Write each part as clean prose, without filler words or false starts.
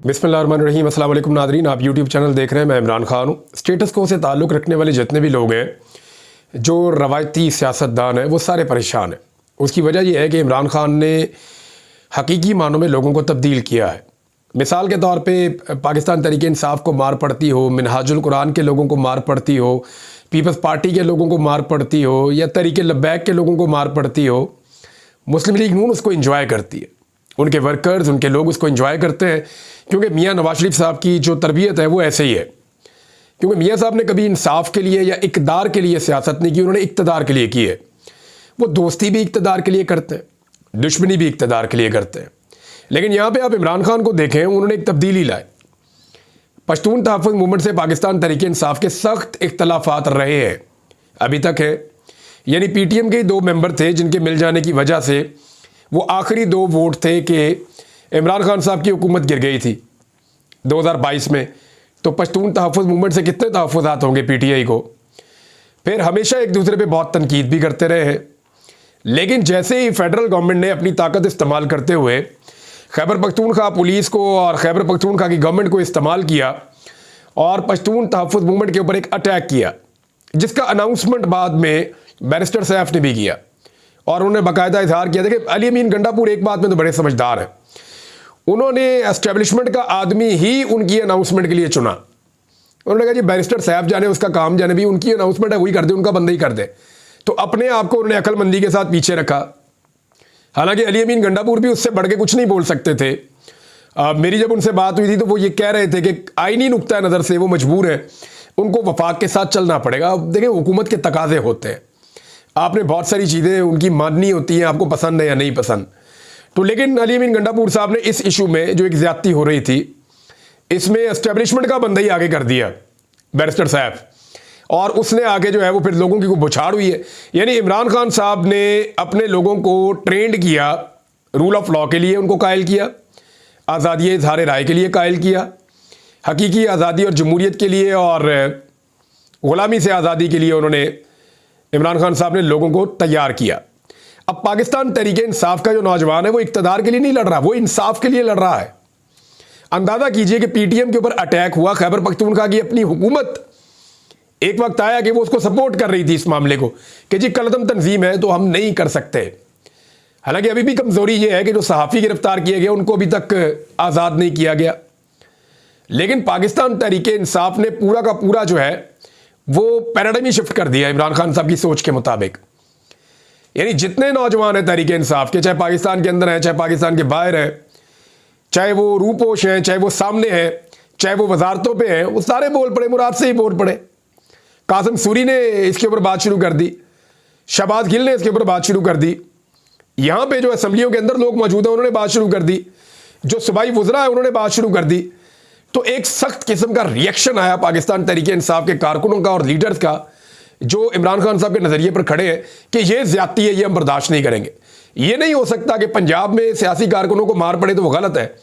बिस्मिल्लाहिर्रहमानिर्रहीम। अस्सलाम वालेकुम नादरीन, आप यूट्यूब चैनल देख रहे हैं। मैं इमरान खान हूँ। स्टेटस को से ताल्लुक़ रखने वाले जितने भी लोग हैं, जो रवायती सियासतदान हैं, वो सारे परेशान हैं। उसकी वजह यह है कि इमरान खान ने हकीकी मानों में लोगों को तब्दील किया है। मिसाल के तौर पे पाकिस्तान तहरीक इंसाफ को मार पड़ती हो, मिनहाजुल कुरान के लोगों को मार पड़ती हो, पीपल्स पार्टी के लोगों को मार पड़ती हो, या तहरीक लब्बैक के लोगों को मार पड़ती हो, मुस्लिम लीग नून उसको इंजॉय करती है। उनके वर्कर्स, उनके लोग उसको इंजॉय करते हैं, क्योंकि मियाँ नवाज शरीफ साहब की जो तरबियत है वो ऐसे ही है। क्योंकि मियाँ साहब ने कभी इंसाफ के लिए या इक़्तिदार के लिए सियासत नहीं की, उन्होंने इक़्तिदार के लिए की है। वो दोस्ती भी इक़्तिदार के लिए करते हैं, दुश्मनी भी इक़्तिदार के लिए करते हैं। लेकिन यहाँ पे आप इमरान खान को देखें, उन्होंने एक तब्दीली लाई। पश्तून तहफ़्फ़ुज़ मूवमेंट से पाकिस्तान तहरीक इंसाफ के सख्त इख्तलाफात रहे हैं, अभी तक है। यानी PTM के 2 मेंबर थे जिनके मिल जाने की वजह से वो आखिरी 2 वोट थे कि इमरान खान साहब की हुकूमत गिर गई थी 2022 में। तो पश्तून तहफ़्फ़ुज़ मूवमेंट से कितने तहफ़्फ़ुज़ात होंगे PTI को। फिर हमेशा एक दूसरे पे बहुत तनकीद भी करते रहे हैं। लेकिन जैसे ही फेडरल गवर्नमेंट ने अपनी ताकत इस्तेमाल करते हुए खैबर पख्तूनख्वा पुलिस को और खैबर पख्तूनख्वा की गवर्नमेंट को इस्तेमाल किया और पश्तून तहफ़्फ़ुज़ मूवमेंट के ऊपर एक अटैक किया, जिसका अनाउंसमेंट बाद में बैरिस्टर सैफ ने भी किया और उन्होंने बाकायदा इजहार किया था कि अली अमीन गंडापुर एक बात में तो बड़े समझदार हैं। उन्होंने एस्टेब्लिशमेंट का आदमी ही उनकी अनाउंसमेंट के लिए चुना। उन्होंने कहा जी बैरिस्टर साहब जाने, उसका काम जाने, भी उनकी अनाउंसमेंट है वही कर दे, उनका बंदा ही कर दे। तो अपने आप को उन्होंने अक्लमंदी के साथ पीछे रखा। हालांकि अली अमीन गंडापुर भी उससे बढ़ के कुछ नहीं बोल सकते थे। मेरी जब उनसे बात हुई थी तो वो ये कह रहे थे कि आईनी नुक्ता नज़र से वो मजबूर है, उनको वफाक के साथ चलना पड़ेगा। अब देखिए, हुकूमत के तकाजे होते हैं, आपने बहुत सारी चीज़ें उनकी माननी होती हैं, आपको पसंद है या नहीं पसंद। तो लेकिन अली अमीन गंडापुर साहब ने इस इशू में जो एक ज़्यादती हो रही थी, इसमें एस्टेब्लिशमेंट का बंदा ही आगे कर दिया, बैरिस्टर साहब, और उसने आगे जो है वो फिर लोगों की को बुछाड़ हुई है। यानी इमरान खान साहब ने अपने लोगों को ट्रेंड किया, रूल ऑफ लॉ के लिए उनको कायल किया, आज़ादी इज़हार राय के लिए कायल किया, हकीकी आज़ादी और जमहूरियत के लिए और ग़ुलामी से आज़ादी के लिए उन्होंने, इमरान खान साहब ने लोगों को तैयार किया। अब पाकिस्तान तहरीक इंसाफ का जो नौजवान है वो इक़्तिदार के लिए नहीं लड़ रहा, वो इंसाफ के लिए लड़ रहा है। अंदाज़ा कीजिए कि PTM के ऊपर अटैक हुआ, खैबर पख्तूनख्वा की अपनी हुकूमत एक वक्त आया कि वो उसको सपोर्ट कर रही थी इस मामले को कि जी कलदम तंजीम है तो हम नहीं कर सकते। हालांकि अभी भी कमज़ोरी ये है कि जो सहाफ़ी गिरफ्तार किए गए उनको अभी तक आज़ाद नहीं किया गया। लेकिन पाकिस्तान तहरीक इंसाफ ने पूरा का पूरा जो है वो पैराडाइम ही शिफ्ट कर दिया इमरान खान साहब की सोच के मुताबिक। यानी जितने नौजवान हैं तहरीक इंसाफ के, चाहे पाकिस्तान के अंदर हैं, चाहे पाकिस्तान के बाहर हैं, चाहे वो रूपोश हैं, चाहे वो सामने हैं, चाहे वो वजारतों पे हैं, वो सारे बोल पड़े, मुराद से ही बोल पड़े। कासिम सूरी ने इसके ऊपर बात शुरू कर दी, शहबाज गिल ने इसके ऊपर बात शुरू कर दी, यहाँ पे जो असम्बलियों के अंदर लोग मौजूद हैं उन्होंने बात शुरू कर दी, जो सूबाई वज़रा है उन्होंने बात शुरू कर दी। तो एक सख्त किस्म का रिएक्शन आया पाकिस्तान तहरीक इंसाफ के कारकुनों का और लीडर्स का, जो इमरान खान साहब के नज़रिए पर खड़े हैं कि ये ज़्यादती है, ये हम बर्दाश्त नहीं करेंगे। ये नहीं हो सकता कि पंजाब में सियासी कारकुनों को मार पड़े तो वो गलत है,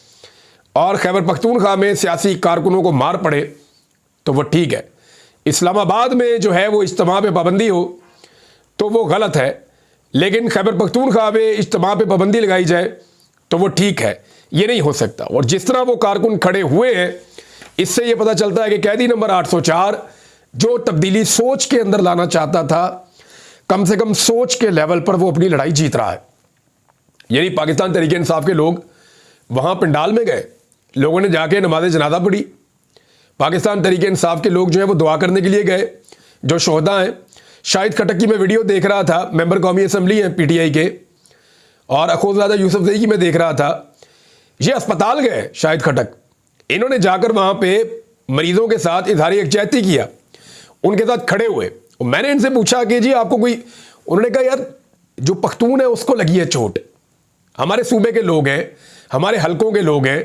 और खैबर पख्तूनख्वा में सियासी कारकुनों को मार पड़े तो वो ठीक है। इस्लामाबाद में जो है वो इज्तिमा पे पाबंदी हो तो वो गलत है, लेकिन खैबर पख्तूनख्वा में इज्तिमा पे पाबंदी लगाई जाए तो वो ठीक है। ये नहीं हो सकता। और जिस तरह वो कारकुन खड़े हुए हैं, इससे ये पता चलता है कि कैदी नंबर 804 जो तब्दीली सोच के अंदर लाना चाहता था, कम से कम सोच के लेवल पर वो अपनी लड़ाई जीत रहा है। यानी पाकिस्तान तहरीक इंसाफ के लोग वहाँ पंडाल में गए, लोगों ने जाके नमाज जनाजा पढ़ी। पाकिस्तान तहरीक इंसाफ के लोग जो है वो दुआ करने के लिए गए, जो शोहदा हैं। शाहिद खटक की मैं वीडियो देख रहा था, मेंबर कौमी असम्बली हैं PTI के, और अखोज़ादा यूसुफजई की मैं देख रहा था। ये अस्पताल गए शाहिद खटक, इन्होंने जाकर वहाँ पे मरीजों के साथ इजहार यकजहती किया, उनके साथ खड़े हुए। मैंने इनसे पूछा कि जी आपको कोई, उन्होंने कहा यार जो पख्तून है उसको लगी है चोट, हमारे सूबे के लोग हैं, हमारे हलकों के लोग हैं,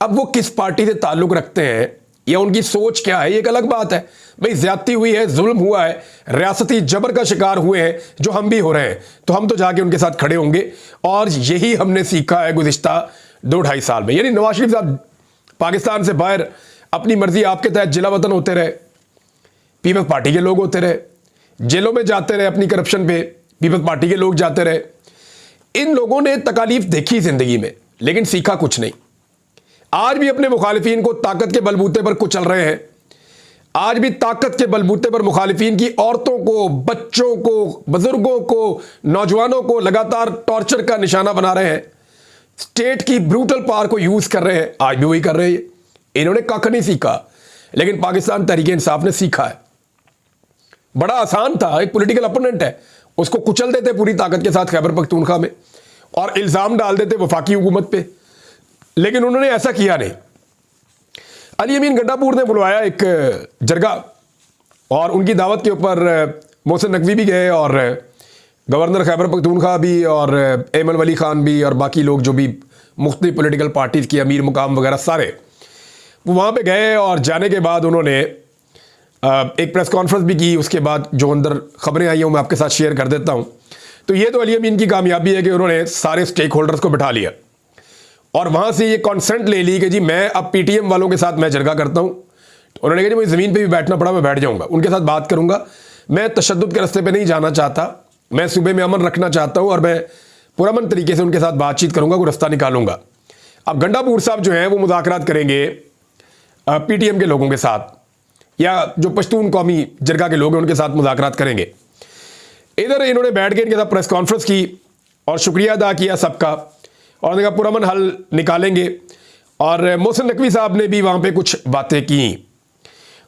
अब वो किस पार्टी से ताल्लुक़ रखते हैं या उनकी सोच क्या है ये एक अलग बात है। भाई ज़्यादती हुई है, जुल्म हुआ है, रियासती जबर का शिकार हुए हैं जो हम भी हो रहे हैं, तो हम तो जाके उनके साथ खड़े होंगे। और यही हमने सीखा है गुज़िश्ता 2-2.5 साल में। यानी नवाज शरीफ साहब पाकिस्तान से बाहर अपनी मर्जी आपके तहत जिला वतन होते रहे, पीपल्स पार्टी के लोग होते रहे, जेलों में जाते रहे, अपनी करप्शन पे पीपल्स पार्टी के लोग जाते रहे। इन लोगों ने तकालीफ देखी ज़िंदगी में, लेकिन सीखा कुछ नहीं। आज भी अपने मुखालिफिन को ताकत के बलबूते पर कुचल रहे हैं। आज भी ताकत के बलबूते पर मुखालिफिन की औरतों को, बच्चों को, बुजुर्गों को, नौजवानों को लगातार टॉर्चर का निशाना बना रहे हैं। स्टेट की ब्रूटल पावर को यूज कर रहे हैं। आज भी वही कर रहे हैं। इन्होंने कख नहीं सीखा, लेकिन पाकिस्तान तहरीक इंसाफ ने सीखा है। बड़ा आसान था, एक पॉलिटिकल अपोनेंट है, उसको कुचल देते पूरी ताकत के साथ खैबर पख्तूनख्वा में और इल्जाम डाल देते वफाकी हुकूमत पे, लेकिन उन्होंने ऐसा किया नहीं। अली अमीन गंडापुर ने बुलवाया एक जरगा और उनकी दावत के ऊपर मोहसिन नकवी भी गए और गवर्नर खैबर पख्तूनख्वा भी और एमन वली खान भी और बाकी लोग जो भी मुख्तलिफ पॉलिटिकल पार्टीज़ की अमीर मुकाम वगैरह सारे वो वहाँ पे गए। और जाने के बाद उन्होंने एक प्रेस कॉन्फ्रेंस भी की। उसके बाद जो अंदर खबरें आई हैं मैं आपके साथ शेयर कर देता हूँ। तो ये तो अली अमीन की कामयाबी है कि उन्होंने सारे स्टेक होल्डर्स को बिठा लिया और वहाँ से ये कॉन्सेंट ले ली कि जी मैं अब पीटीएम वालों के साथ मैं जरगा करता हूँ। तो उन्होंने कहा जी मुझे ज़मीन पे भी बैठना पड़ा मैं बैठ जाऊँगा, उनके साथ बात करूँगा, मैं तशद्दुद के रास्ते पे नहीं जाना चाहता, मैं सूबे में अमन रखना चाहता हूँ और मैं पुरअमन तरीके से उनके साथ बातचीत करूँगा, कोई रास्ता निकालूंगा। अब गंडापुर साहब जो हैं वो मुज़ाकरात करेंगे पीटीएम के लोगों के साथ या जो पश्तून कौमी जरगा के लोग हैं उनके साथ मुज़ाकरात करेंगे। इधर इन्होंने बैठ के इनके साथ प्रेस कॉन्फ्रेंस की और शुक्रिया अदा किया सबका और उन्होंने कहा पुरअमन हल निकालेंगे। और मोहसिन नकवी साहब ने भी वहाँ पे कुछ बातें की।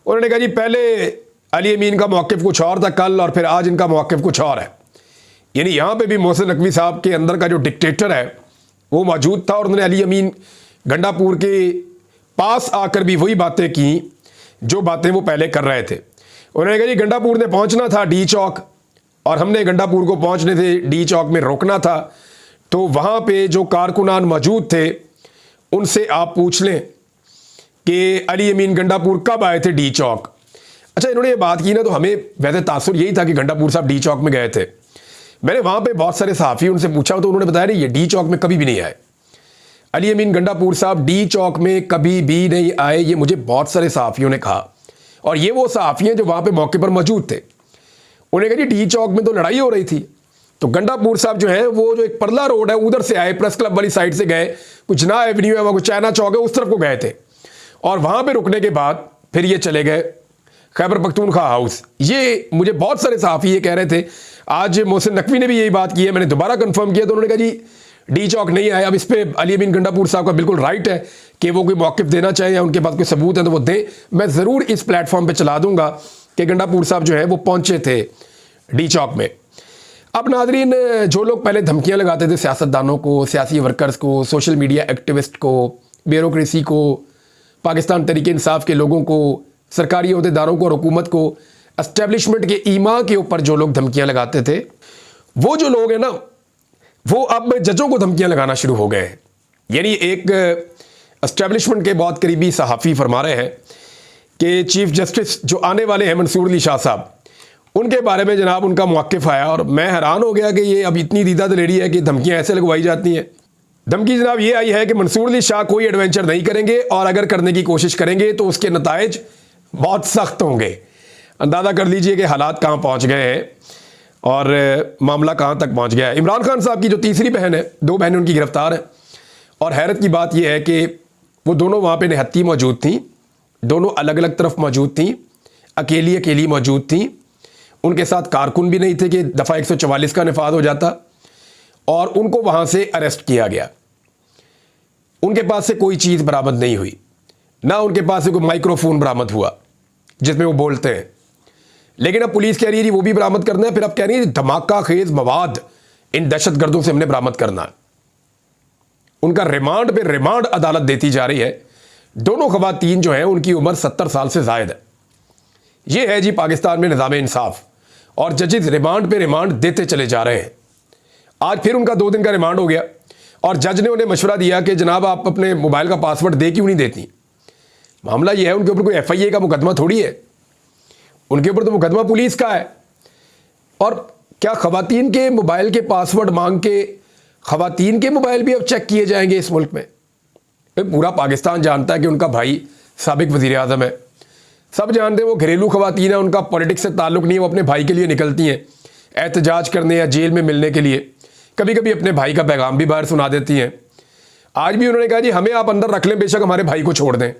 उन्होंने कहा जी पहले अली अमीन का मौक़िफ़ कुछ और था कल और फिर आज इनका मौक़िफ़ कुछ और है। यानी यहाँ पे भी मोहसिन नकवी साहब के अंदर का जो डिक्टेटर है वो मौजूद था और उन्होंने अली अमीन गंडापुर के पास आकर भी वही बातें की जो बातें वो पहले कर रहे थे। उन्होंने कहा जी गंडापुर ने पहुँचना था डी चौक और हमने गंडापुर को पहुँचने से डी चौक में रोकना था, तो वहाँ पे जो कारकुनान मौजूद थे उनसे आप पूछ लें कि अली अमीन गंडापुर कब आए थे डी चौक। अच्छा इन्होंने ये बात की ना तो हमें वैसे तासुर यही था कि गंडापुर साहब डी चौक में गए थे। मैंने वहाँ पे बहुत सारे सहाफ़ी उनसे पूछा तो उन्होंने बताया नहीं ये डी चौक में कभी भी नहीं आए। अली अमीन गंडापुर साहब डी चौक में कभी भी नहीं आए, ये मुझे बहुत सारे सहाफ़ियों ने कहा। और ये वो सहाफ़ी हैं जो वहाँ पे मौके पर मौजूद थे। उन्होंने कहा जी डी चौक में तो लड़ाई हो रही थी, तो गंडापुर साहब जो है वो जो एक परला रोड है उधर से आए, प्रेस क्लब वाली साइड से गए, कुछ ना एवेन्यू है वहाँ कुछ चाइना चौक है उस तरफ को गए थे और वहाँ पर रुकने के बाद फिर ये चले गए खैबर पख्तूनख्वा हाउस। ये मुझे बहुत सारे सहाफ़ी ये कह रहे थे। आज मोहसिन नकवी ने भी यही बात की है, मैंने दोबारा कंफर्म किया तो उन्होंने कहा जी डी चौक नहीं आए। अब इस पर अली अमीन गंडापुर साहब का बिल्कुल राइट है कि वो कोई मौक़िफ़ देना चाहें या उनके पास कोई सबूत है तो वो दें। मैं ज़रूर इस प्लेटफॉर्म पे चला दूंगा कि गंडापुर साहब जो है वो पहुंचे थे डी चौक में। अब नाज़रीन जो लोग पहले धमकियां लगाते थे सियासतदानों को, सियासी वर्कर्स को, सोशल मीडिया एक्टिविस्ट को, ब्यूरोक्रेसी को, पाकिस्तान तहरीक इंसाफ के लोगों को, सरकारी अहदेदारों को और हुकूमत को, एस्टेब्लिशमेंट के ईमा के ऊपर जो लोग धमकियां लगाते थे वो जो लोग हैं ना वो अब जजों को धमकियां लगाना शुरू हो गए हैं। यानी एक एस्टेब्लिशमेंट के बहुत करीबी सहाफ़ी फरमा रहे हैं कि चीफ जस्टिस जो आने वाले हैं मंसूर अली शाह साहब, उनके बारे में जनाब उनका मौक़िफ़ आया और मैं हैरान हो गया कि ये अब इतनी दीदा दलेरी है कि धमकियां ऐसे लगवाई जाती हैं। धमकी जनाब ये आई है कि मंसूर अली शाह कोई एडवेंचर नहीं करेंगे और अगर करने की कोशिश करेंगे तो उसके नताइज बहुत सख्त होंगे। अंदाज़ा कर लीजिए कि हालात कहाँ पहुँच गए हैं और मामला कहाँ तक पहुँच गया है। इमरान खान साहब की जो तीसरी बहन है, 2 बहनें उनकी गिरफ्तार हैं और हैरत की बात यह है कि वो दोनों वहाँ पे निहत्ती मौजूद थीं, दोनों अलग अलग तरफ मौजूद थीं, अकेली अकेली मौजूद थीं। उनके साथ कारकुन भी नहीं थे कि दफ़ा 144 का नफाज हो जाता और उनको वहाँ से अरेस्ट किया गया। उनके पास से कोई चीज़ बरामद नहीं हुई, ना उनके पास से कोई माइक्रोफोन बरामद हुआ जिसमें वो बोलते हैं। लेकिन अब पुलिस कह रही है जी वो भी बरामद करना है, फिर अब कह रही है धमाका खेज मवाद इन दहशतगर्दों से हमने बरामद करना है। उनका रिमांड पे रिमांड अदालत देती जा रही है। दोनों खवातीन जो हैं उनकी उम्र 70 साल से ज़ायद है। ये है जी पाकिस्तान में निज़ाम इंसाफ और जजेस रिमांड पे रिमांड देते चले जा रहे हैं। आज फिर उनका 2 दिन का रिमांड हो गया और जज ने उन्हें मशवरा दिया कि जनाब आप अपने मोबाइल का पासवर्ड दे क्यों नहीं देती। मामला ये है उनके ऊपर कोई FIA का मुकदमा थोड़ी है, उनके ऊपर तो मुकदमा पुलिस का है। और क्या खवातीन के मोबाइल के पासवर्ड मांग के खवातीन के मोबाइल भी अब चेक किए जाएंगे इस मुल्क में? पूरा पाकिस्तान जानता है कि उनका भाई साबिक वज़ीर आज़म है, सब जानते हैं वो घरेलू खवातीन है, उनका पॉलिटिक्स से ताल्लुक़ नहीं है, वो अपने भाई के लिए निकलती हैं एहतजाज करने या जेल में मिलने के लिए, कभी कभी अपने भाई का पैगाम भी बाहर सुना देती हैं। आज भी उन्होंने कहा जी हमें आप अंदर रख लें, बेशक हमारे भाई को छोड़ दें।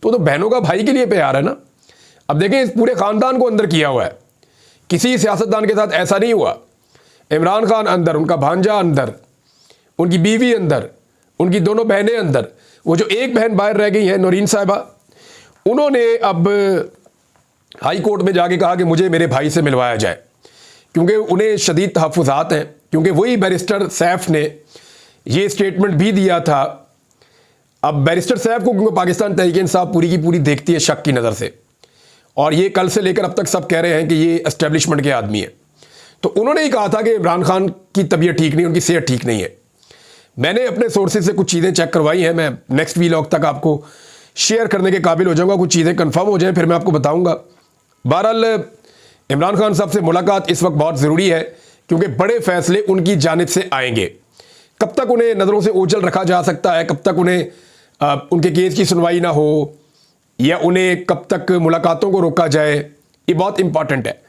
तो बहनों का भाई के लिए प्यार है ना। अब देखें, इस पूरे ख़ानदान को अंदर किया हुआ है, किसी सियासतदान के साथ ऐसा नहीं हुआ। इमरान खान अंदर, उनका भांजा अंदर, उनकी बीवी अंदर, उनकी दोनों बहनें अंदर, वो जो एक बहन बाहर रह गई है नौरीन साहिबा, उन्होंने अब हाई कोर्ट में जाके कहा कि मुझे मेरे भाई से मिलवाया जाए, क्योंकि उन्हें शदीद तहफ़्फ़ुज़ात हैं, क्योंकि वही बैरिस्टर सैफ ने ये स्टेटमेंट भी दिया था। अब बैरिस्टर सैफ को क्योंकि पाकिस्तान तहरीक इंसाफ पूरी की पूरी देखती है शक की नज़र से, और ये कल से लेकर अब तक सब कह रहे हैं कि ये एस्टेब्लिशमेंट के आदमी है, तो उन्होंने ही कहा था कि इमरान खान की तबीयत ठीक नहीं, उनकी सेहत ठीक नहीं है। मैंने अपने सोर्सेज से कुछ चीज़ें चेक करवाई हैं, मैं नेक्स्ट वीलॉग तक आपको शेयर करने के काबिल हो जाऊंगा, कुछ चीज़ें कंफर्म हो जाएं फिर मैं आपको बताऊंगा। बहरहाल इमरान खान साहब से मुलाकात इस वक्त बहुत ज़रूरी है, क्योंकि बड़े फैसले उनकी जानिब से आएंगे। कब तक उन्हें नज़रों से ओझल रखा जा सकता है, कब तक उन्हें उनके केस की सुनवाई ना हो, या उन्हें कब तक मुलाकातों को रोका जाए, ये बहुत इंपॉर्टेंट है।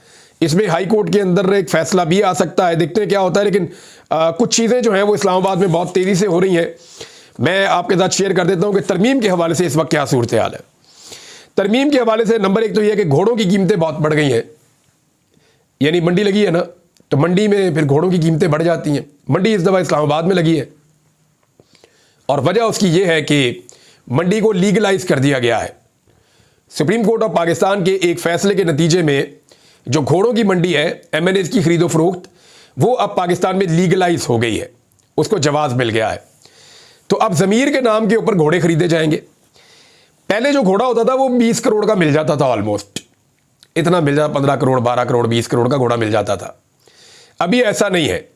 इसमें हाई कोर्ट के अंदर एक फ़ैसला भी आ सकता है, देखते हैं क्या होता है। लेकिन कुछ चीज़ें जो हैं वो इस्लामाबाद में बहुत तेज़ी से हो रही हैं, मैं आपके साथ शेयर कर देता हूं कि तरमीम के हवाले से इस वक्त क्या सूरत हाल है। तरमीम के हवाले से नंबर एक तो यह है कि घोड़ों की कीमतें बहुत बढ़ गई हैं, यानी मंडी लगी है ना, तो मंडी में फिर घोड़ों की कीमतें बढ़ जाती हैं। मंडी इस दफ़ा इस्लामाबाद में लगी है, और वजह उसकी ये है कि मंडी को लीगलाइज कर दिया गया है। सुप्रीम कोर्ट ऑफ पाकिस्तान के एक फैसले के नतीजे में जो घोड़ों की मंडी है, एमएनएस की खरीदो फरोख्त, वो अब पाकिस्तान में लीगलाइज हो गई है, उसको जवाज़ मिल गया है। तो अब ज़मीर के नाम के ऊपर घोड़े खरीदे जाएंगे। पहले जो घोड़ा होता था वो 20 करोड़ का मिल जाता था, ऑलमोस्ट इतना मिल जाता, 15 करोड़ 12 करोड़ 20 करोड़ का घोड़ा मिल जाता था। अभी ऐसा नहीं है,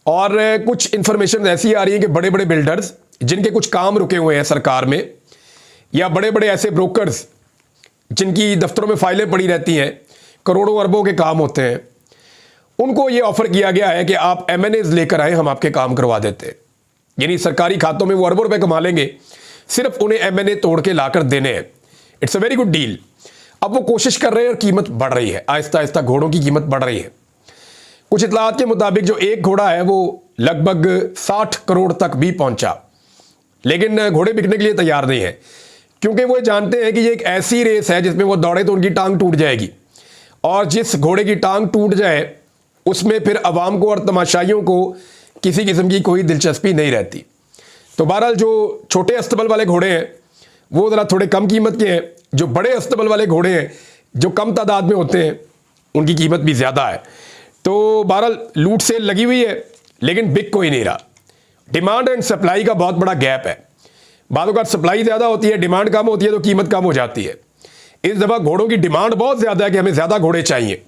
और कुछ इंफॉर्मेशन ऐसी आ रही है कि बड़े बड़े बिल्डर्स जिनके कुछ काम रुके हुए हैं सरकार में, या बड़े बड़े ऐसे ब्रोकर्स जिनकी दफ्तरों में फाइलें पड़ी रहती हैं, करोड़ों अरबों के काम होते हैं, उनको ये ऑफर किया गया है कि आप एमएनएस लेकर आए, हम आपके काम करवा देते हैं। यानी सरकारी खातों में वो अरबों रुपए कमा लेंगे, सिर्फ उन्हें एमएनए तोड़ के लाकर देने हैं। It's a very good deal. अब वो कोशिश कर रहे हैं और कीमत बढ़ रही है, आहिस्ता आहिस्ता घोड़ों की कीमत बढ़ रही है। कुछ इतलात के मुताबिक जो एक घोड़ा है वो लगभग 60 करोड़ तक भी पहुंचा, लेकिन घोड़े बिकने के लिए तैयार नहीं है, क्योंकि वो जानते हैं कि ये एक ऐसी रेस है जिसमें वो दौड़े तो उनकी टांग टूट जाएगी, और जिस घोड़े की टांग टूट जाए उसमें फिर अवाम को और तमाशाइयों को किसी किस्म की कोई दिलचस्पी नहीं रहती। तो बहरहाल जो छोटे अस्तबल वाले घोड़े हैं वो ज़रा थोड़े कम कीमत के हैं, जो बड़े अस्तबल वाले घोड़े हैं जो कम तादाद में होते हैं उनकी कीमत भी ज़्यादा है। तो बहरहाल लूट सेल लगी हुई है, लेकिन बिक कोई नहीं रहा। डिमांड एंड सप्लाई का बहुत बड़ा गैप है। बाज़ औक़ात सप्लाई ज़्यादा होती है, डिमांड कम होती है, तो कीमत कम हो जाती है। इस दफ़ा घोड़ों की डिमांड बहुत ज़्यादा है कि हमें ज़्यादा घोड़े चाहिए,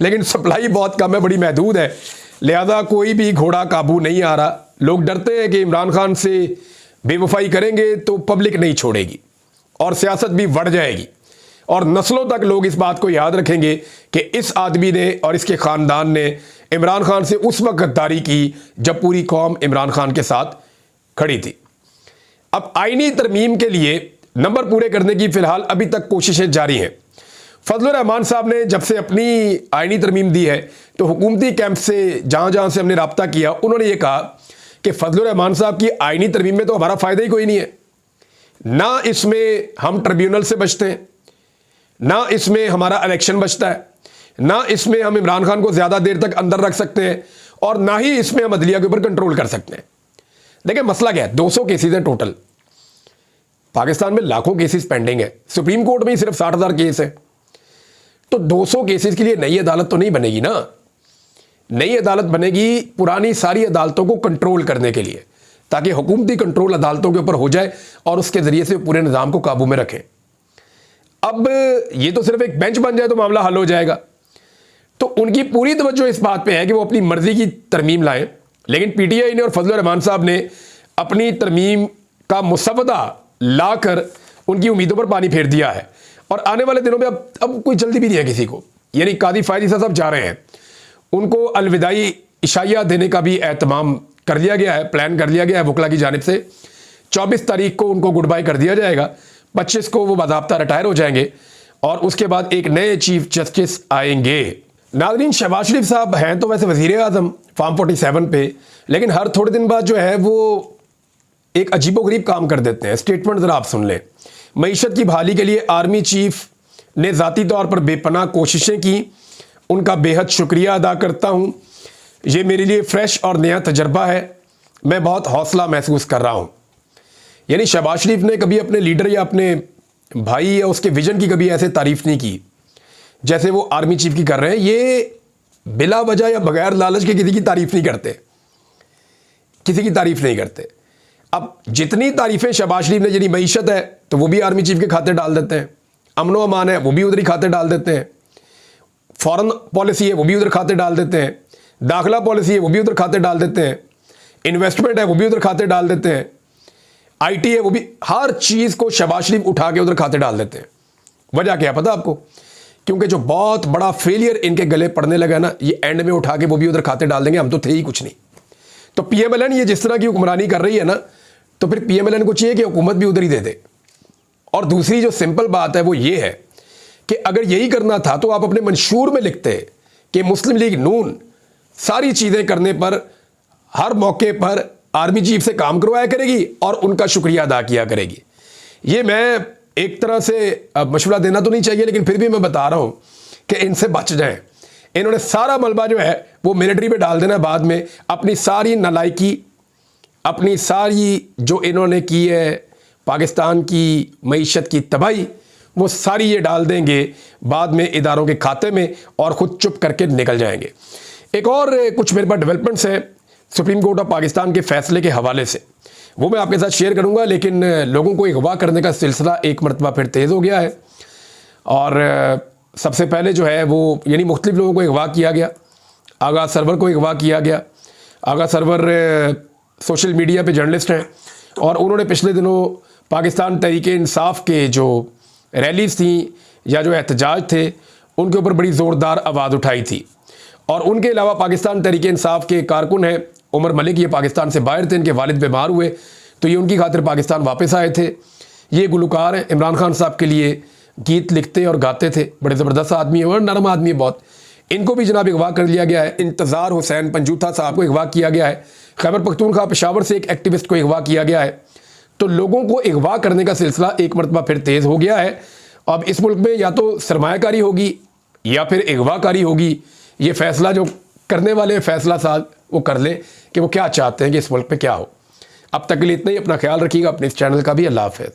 लेकिन सप्लाई बहुत कम है, बड़ी महदूद है, लिहाजा कोई भी घोड़ा काबू नहीं आ रहा। लोग डरते हैं कि इमरान खान से बेवफाई करेंगे तो पब्लिक नहीं छोड़ेगी और सियासत भी बढ़ जाएगी, और नस्लों तक लोग इस बात को याद रखेंगे कि इस आदमी ने और इसके ख़ानदान ने इमरान खान से उस वक्त गद्दारी की जब पूरी कौम इमरान खान के साथ खड़ी थी। अब आईनी तरमीम के लिए नंबर पूरे करने की फ़िलहाल अभी तक कोशिशें जारी हैं। फजलुर रहमान साहब ने जब से अपनी आईनी तरमीम दी है तो हुकूमती कैंप से जहाँ जहाँ से हमने रब्ता किया, उन्होंने ये कहा कि फजलुर रहमान साहब की आईनी तरमीम में तो हमारा फ़ायदा ही कोई नहीं है, ना इसमें हम ट्रिब्यूनल से बचते हैं, ना इसमें हमारा इलेक्शन बचता है, ना इसमें हम इमरान खान को ज़्यादा देर तक अंदर रख सकते हैं, और ना ही इसमें हम अदलिया के ऊपर कंट्रोल कर सकते हैं। देखिए मसला क्या है, 200 केसेज हैं टोटल, पाकिस्तान में लाखों केसेस पेंडिंग है, सुप्रीम कोर्ट में ही सिर्फ 60,000 केस है। तो 200 केसेस के लिए नई अदालत तो नहीं बनेगी ना। नई अदालत बनेगी पुरानी सारी अदालतों को कंट्रोल करने के लिए, ताकि हुकूमती कंट्रोल अदालतों के ऊपर हो जाए और उसके ज़रिए से पूरे निज़ाम को काबू में रखें। अब ये तो सिर्फ एक बेंच बन जाए तो मामला हल हो जाएगा। तो उनकी पूरी तवज्जो इस बात पे है कि वो अपनी मर्जी की तरमीम लाएं, लेकिन पीटीआई ने और फजलुर रहमान साहब ने अपनी तरमीम का मुसवदा लाकर उनकी उम्मीदों पर पानी फेर दिया है, और आने वाले दिनों में अब कोई जल्दी भी नहीं है किसी को। यानी कादी फायदी साहब जा रहे हैं, उनको अलविदाई इशाया देने का भी एहतमाम कर लिया गया है, प्लान कर लिया गया है वकला की जानिब से। 24 तारीख को उनको गुड बाय कर दिया जाएगा, 25 को वो बाज़ाब्ता रिटायर हो जाएंगे, और उसके बाद एक नए चीफ जस्टिस आएंगे। नाज़रीन, शहबाज शरीफ साहब हैं तो वैसे वज़ीर आज़म फॉर्म 47 पे, लेकिन हर थोड़े दिन बाद जो है वो एक अजीबोगरीब काम कर देते हैं। स्टेटमेंट ज़रा आप सुन लें। मईशत की बहाली के लिए आर्मी चीफ ने ज़ाती तौर पर बेपनाह कोशिशें की, उनका बेहद शुक्रिया अदा करता हूँ। ये मेरे लिए फ़्रेश और नया तजर्बा है, मैं बहुत हौसला महसूस कर रहा हूँ। यानी शहबाज शरीफ ने कभी अपने लीडर या अपने भाई या उसके विजन की कभी ऐसे तारीफ़ नहीं की जैसे वो आर्मी चीफ की कर रहे हैं। ये बिला वजह या बगैर लालच के किसी की तारीफ़ नहीं करते, किसी की तारीफ़ नहीं करते। अब जितनी तारीफ़ें शहबाज शरीफ ने, यानी मईशत है तो वो भी आर्मी चीफ के खाते डाल देते हैं, अमनो अमान है वो भी उधर ही खाते डाल देते हैं, फॉरेन पॉलिसी है वो भी उधर खाते डाल देते हैं, दाखिला पॉलिसी है वो भी उधर खाते डाल देते हैं, इन्वेस्टमेंट है वो भी उधर खाते डाल देते हैं, आईटी है वो भी, हर चीज़ को शहबाज शरीफ उठा के उधर खाते डाल देते हैं। वजह क्या पता आपको? क्योंकि जो बहुत बड़ा फेलियर इनके गले पड़ने लगा ना, ये एंड में उठा के वो भी उधर खाते डाल देंगे, हम तो थे ही कुछ नहीं। तो पीएमएलएन ये जिस तरह की हुक्मरानी कर रही है ना, तो फिर पीएमएलएन को चाहिए कि हुकूमत भी उधर ही दे दे। और दूसरी जो सिंपल बात है वो ये है कि अगर यही करना था तो आप अपने मंशूर में लिखते कि मुस्लिम लीग नून सारी चीज़ें करने पर हर मौके पर आर्मी चीफ से काम करवाया करेगी और उनका शुक्रिया अदा किया करेगी। ये मैं एक तरह से मशवरा देना तो नहीं चाहिए, लेकिन फिर भी मैं बता रहा हूँ कि इनसे बच जाएं। इन्होंने सारा मलबा जो है वो मिलिट्री पे डाल देना बाद में। अपनी सारी नालायकी, अपनी सारी जो इन्होंने की है पाकिस्तान की मईशत की तबाही, वो सारी ये डाल देंगे बाद में इदारों के खाते में और ख़ुद चुप करके निकल जाएंगे। एक और कुछ मेरे पास डेवलपमेंट्स हैं सुप्रीम कोर्ट ऑफ पाकिस्तान के फैसले के हवाले से, वो मैं आपके साथ शेयर करूंगा। लेकिन लोगों को अगवा करने का सिलसिला एक मरतबा फिर तेज़ हो गया है और सबसे पहले जो है वो यानी मुख्तलिफ लोगों को अगवा किया गया। आगा सरवर को अगवा किया गया। आगा सरवर सोशल मीडिया पे जर्नलिस्ट हैं और उन्होंने पिछले दिनों पाकिस्तान तहरीके इंसाफ के जो रैलीज थी या जो एहतजाज थे उनके ऊपर बड़ी ज़ोरदार आवाज़ उठाई थी। और उनके अलावा पाकिस्तान तहरीके इंसाफ के कारकुन हैं उमर मलिक, ये पाकिस्तान से बाहर थे, इनके वालिद बीमार हुए तो ये उनकी खातिर पाकिस्तान वापस आए थे। ये गुलकार हैं, इमरान खान साहब के लिए गीत लिखते और गाते थे, बड़े ज़बरदस्त आदमी है और नरम आदमी है बहुत। इनको भी जनाब अगवा कर लिया गया है। इंतज़ार हुसैन पंजूथा साहब को अगवा किया गया है। खैबर पख्तूनख्वा पेशावर से एक एक्टिविस्ट को अगवा किया गया है। तो लोगों को अगवा करने का सिलसिला एक मरतबा फिर तेज़ हो गया है। अब इस मुल्क में या तो सरमायाकारी होगी या फिर अगवाकारी होगी। ये फ़ैसला जो करने वाले फ़ैसला साज वो कर लें कि वो क्या चाहते हैं कि इस मुल्क में क्या हो। अब तक के लिए इतना ही। अपना ख्याल रखिएगा, अपने इस चैनल का भी। अल्लाह हाफ़िज़।